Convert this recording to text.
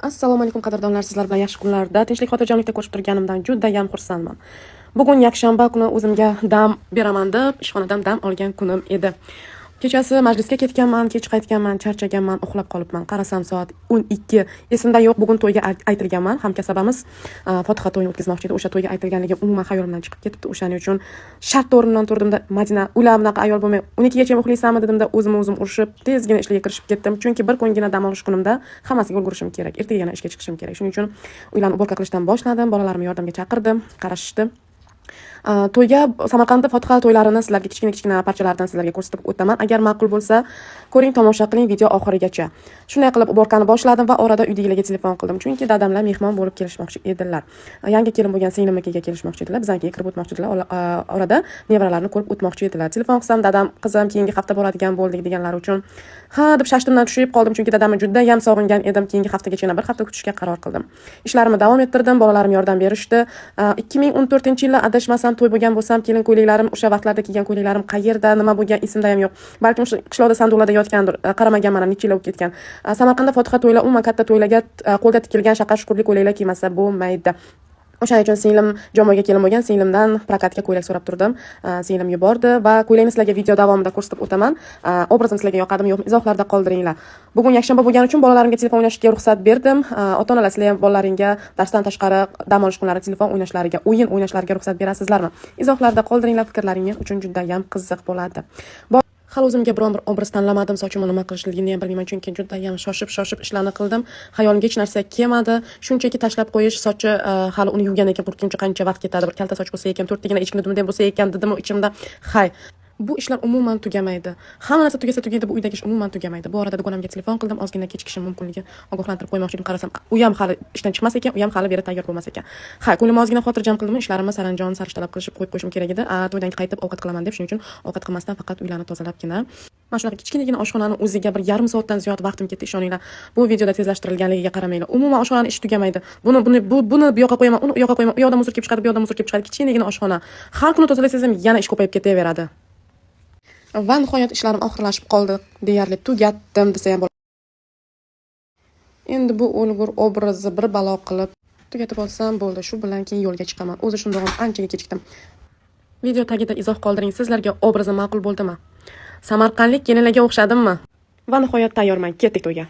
Assalomu alaykum qadrdonlar, sizlar bilan yaxshi kunlarda, tinchlik xotirjamlikda ko'rishib turganimdan juda ham xursandman. Bugun yakshanba kuni o'zimga dam beraman deb ishxonadan dam olgan kunim edi. Kechasi majlisga ketganman, kech qaytganman, charchaganman, uxlab qolibman. Qarasam soat 12. Esimda yo'q, bugun to'yga aytilganman. Hamkasabamiz Fotiha to'yini o'tkazmoqchi edi. O'sha to'yga aytilganligi umuman xayolimdan chiqib ketibdi. O'shaning uchun shart o'rnimdan turdimda, Madina, ular bunaqa ayol bo'lmay, 12gacha uxlaysanmi dedimda, o'zim urishib, tezgina ishlarga kirishib ketdim. Chunki bir kungina dam olish kunimda hammasiga ulgurishim kerak. Ertaga yana ishga chiqishim kerak. Shuning uchun uylarni uborka qilishdan boshladim. Bolalarimni yordamga chaqirdim, qarashishdi. To'yga Samarqandda Fotiha to'ylarini sizlarga kichkina parchalardan sizlarga ko'rsatib o'taman. Agar ma'qul bo'lsa, ko'ring, tomosha qiling video oxirigacha. Shunday qilib uborkani boshladim va orada uydagilarga telefon qildim. Chunki dadamlar mehmon bo'lib kelishmoqchi edilar. Yangi kelin bo'lgan singlimnikiga kelishmoqchi edilar. Biznikiga kirib o'tmoqchi edilar. Orada nevaralarni ko'rib o'tmoqchi edilar. Telefon qilsam, dadam, qizim, keyingi hafta boradigan bo'ldik deganlari uchun ha deb shashtimdan tushib qoldim. Chunki dadamni juda ham sog'ingan edim. Keyingi haftagacha yana bir hafta kutishga qaror qildim. Ishlarimni davom ettirdim. Bolalarim yordam berishdi. 2014-yilda adashmasam to'y bo'lgan bo'lsam, kelin ko'ylaklarim, o'sha vaqtlarda kiygan ko'ylaklarim qayerda, nima bo'lgan esimda ham yo'q. Balkim o'sha qishloqda sanduqlarda yotgandir, qaramaganman, necha yil o'tib ketgan. Samarqandda Fotiha to'ylar, umuman katta to'ylarga qo'lda tikilgan shaqqa shukurli ko'ylaklar kiymasa bo'lmaydi. O'shaning uchun singlim jomoga kelin bo'lgan, singlimdan prokatga ko'ylak so'rab turdim. Singlim yubordi va ko'ylakni sizlarga video davomida ko'rsatib o'taman. Obrazim sizlarga yoqadimi yo'qmi, izohlarda qoldiringlar. Bugun yakshanba bo'lgani uchun bolalarimga telefon o'ynashga ruxsat berdim. Ota-onalar, sizlar ham bolalaringga darsdan tashqari dam olish kunlari telefon o'ynashlariga, o'yin o'ynashlariga ruxsat berasizlarmi? Izohlarda qoldiringlar, fikrlaringiz uchun juda ham qiziq bo'ladi. Hali o'zimga biron bir obraz tanlamadim, sochimni nima qilishligini ham bilmayman, chunki juda ham shoshib ishlarni qildim. Hayolimga hech narsa kelmadi. Shunchaki tashlab qo'yish, sochi hali uni yuvgan ekan, qurtguncha qancha vaqt ketadi. Bir kalta soch bo'lsa ekan, 4 tagina echkini dumida bo'lsa ekan dedim ichimda. Hay. Bu ishlar umuman tugamaydi. Hamma narsa tugaydi, bu uydagi ish umuman tugamaydi. Bu orada dugonamga telefon qildim, ozgina kechikishim mumkinligi ogohlantirib qo'ymoqchi edim. Qarasam, u ham hali ishdan chiqmas ekan, u ham hali beri tayyor bo'lmas ekan. Hay, ko'nglim ozgina xotirjam qildim, ishlarimni saranjon sarishtalab qilishib qo'yib qo'yishim kerak edi. To'ydan qaytib ovqat qilaman deb, shuning uchun ovqat qilmasdan faqat uylarni tozalabgina. Mana shunaqa kichkinagina oshxonani o'ziga bir yarim soatdan ziyod vaqtim ketdi, ishoninglar. Bu videoda tezlashtirilganligiga qaramanglar. Umuman oshxonani ish tugamaydi. Buni bu yoqqa qo'yaman, uni u yoqqa qo'yaman. U yoqdan muzor kelib chiqadi, bu yoqdan muzor kelib chiqadi. Kichkinagina oshxona. Har kuni tozalasangiz ham yana ish ko'payib ketaveradi. Va nihoyat ishlarim oxirlashib qoldi. Deyarli tugatdim desa ham bo'ladi. Endi bu o'lgur obrazni bir balo qilib tugatib olsam bo'ldi. Shu bilan keyin yo'lga chiqaman. O'zi shundoq anchaga kechikdim. Video tagida izoh qoldiring, sizlarga obrazim ma'qul bo'ldimi? Samarqandlik kelinlarga o'xshadimmi? Va nihoyat tayyorman, ketdik to'yga.